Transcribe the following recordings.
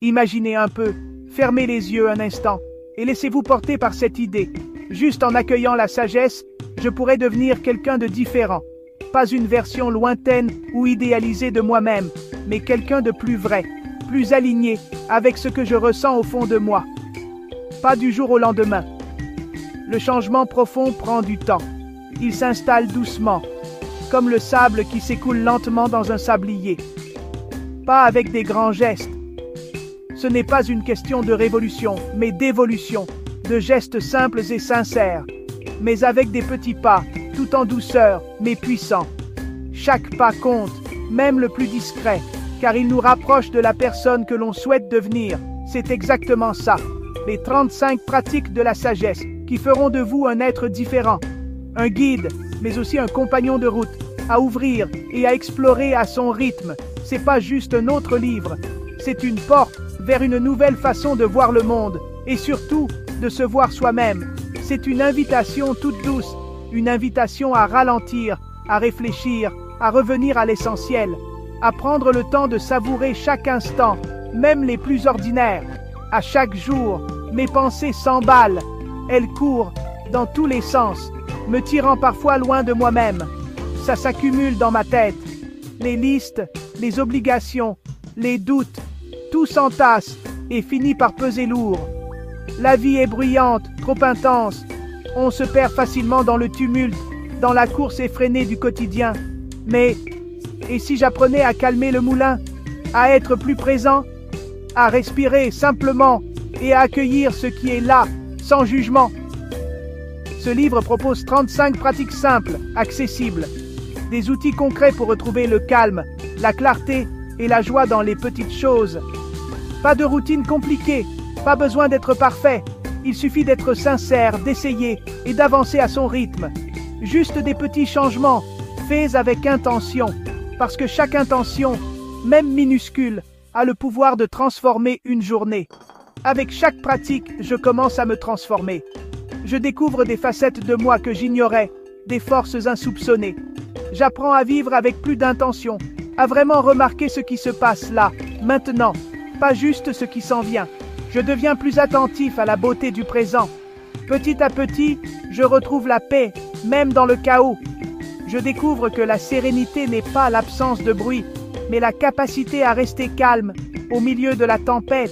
Imaginez un peu, fermez les yeux un instant, et laissez-vous porter par cette idée. Juste en accueillant la sagesse, je pourrais devenir quelqu'un de différent. Pas une version lointaine ou idéalisée de moi-même, mais quelqu'un de plus vrai, plus aligné avec ce que je ressens au fond de moi. Pas du jour au lendemain. Le changement profond prend du temps. Il s'installe doucement, comme le sable qui s'écoule lentement dans un sablier. Pas avec des grands gestes. Ce n'est pas une question de révolution, mais d'évolution, de gestes simples et sincères, mais avec des petits pas, tout en douceur, mais puissants. Chaque pas compte, même le plus discret, car il nous rapproche de la personne que l'on souhaite devenir. C'est exactement ça, les 35 pratiques de la sagesse, qui feront de vous un être différent, un guide, mais aussi un compagnon de route, à ouvrir et à explorer à son rythme. C'est pas juste un autre livre, c'est une porte vers une nouvelle façon de voir le monde, et surtout, de se voir soi-même. C'est une invitation toute douce, une invitation à ralentir, à réfléchir, à revenir à l'essentiel, à prendre le temps de savourer chaque instant, même les plus ordinaires. À chaque jour, mes pensées s'emballent, elles courent dans tous les sens, me tirant parfois loin de moi-même. Ça s'accumule dans ma tête. Les listes, les obligations, les doutes, tout s'entasse et finit par peser lourd. La vie est bruyante, trop intense. On se perd facilement dans le tumulte, dans la course effrénée du quotidien. Mais, et si j'apprenais à calmer le moulin, à être plus présent, à respirer simplement et à accueillir ce qui est là, sans jugement? Ce livre propose 35 pratiques simples, accessibles, des outils concrets pour retrouver le calme, la clarté et la joie dans les petites choses. Pas de routine compliquée, pas besoin d'être parfait. Il suffit d'être sincère, d'essayer et d'avancer à son rythme. Juste des petits changements, faits avec intention, parce que chaque intention, même minuscule, a le pouvoir de transformer une journée. Avec chaque pratique, je commence à me transformer. Je découvre des facettes de moi que j'ignorais, des forces insoupçonnées. J'apprends à vivre avec plus d'intention, à vraiment remarquer ce qui se passe là, maintenant, pas juste ce qui s'en vient. Je deviens plus attentif à la beauté du présent. Petit à petit, je retrouve la paix, même dans le chaos. Je découvre que la sérénité n'est pas l'absence de bruit, mais la capacité à rester calme au milieu de la tempête.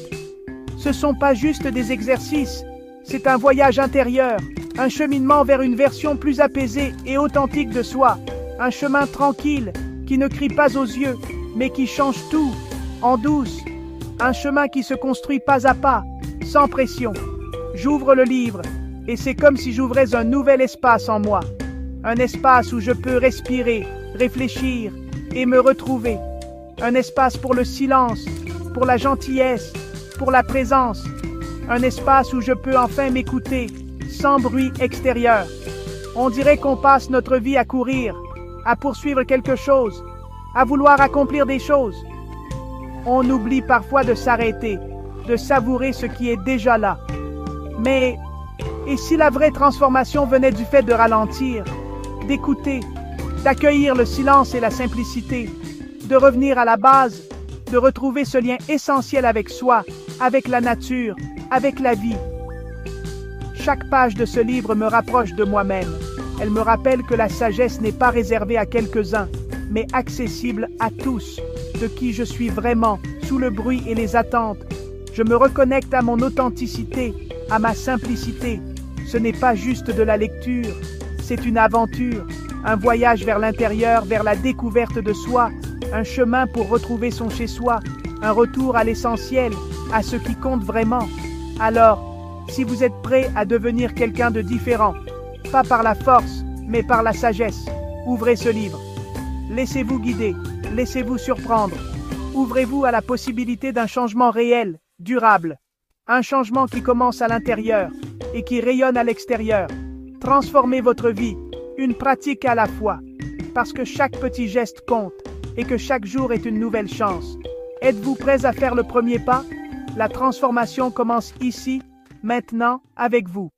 Ce ne sont pas juste des exercices, c'est un voyage intérieur, un cheminement vers une version plus apaisée et authentique de soi, un chemin tranquille qui ne crie pas aux yeux, mais qui change tout, en douce, un chemin qui se construit pas à pas, sans pression. J'ouvre le livre, et c'est comme si j'ouvrais un nouvel espace en moi, un espace où je peux respirer, réfléchir et me retrouver, un espace pour le silence, pour la gentillesse, pour la présence, un espace où je peux enfin m'écouter, sans bruit extérieur. On dirait qu'on passe notre vie à courir, à poursuivre quelque chose, à vouloir accomplir des choses. On oublie parfois de s'arrêter, de savourer ce qui est déjà là. Mais, et si la vraie transformation venait du fait de ralentir, d'écouter, d'accueillir le silence et la simplicité, de revenir à la base, de retrouver ce lien essentiel avec soi, avec la nature, avec la vie. Chaque page de ce livre me rapproche de moi-même. Elle me rappelle que la sagesse n'est pas réservée à quelques-uns, mais accessible à tous, de qui je suis vraiment, sous le bruit et les attentes. Je me reconnecte à mon authenticité, à ma simplicité. Ce n'est pas juste de la lecture, c'est une aventure, un voyage vers l'intérieur, vers la découverte de soi, un chemin pour retrouver son chez-soi, un retour à l'essentiel, à ce qui compte vraiment. Alors, si vous êtes prêt à devenir quelqu'un de différent, pas par la force, mais par la sagesse, ouvrez ce livre. Laissez-vous guider, laissez-vous surprendre. Ouvrez-vous à la possibilité d'un changement réel, durable. Un changement qui commence à l'intérieur et qui rayonne à l'extérieur. Transformez votre vie, une pratique à la fois, parce que chaque petit geste compte et que chaque jour est une nouvelle chance. Êtes-vous prêts à faire le premier pas? La transformation commence ici, maintenant, avec vous.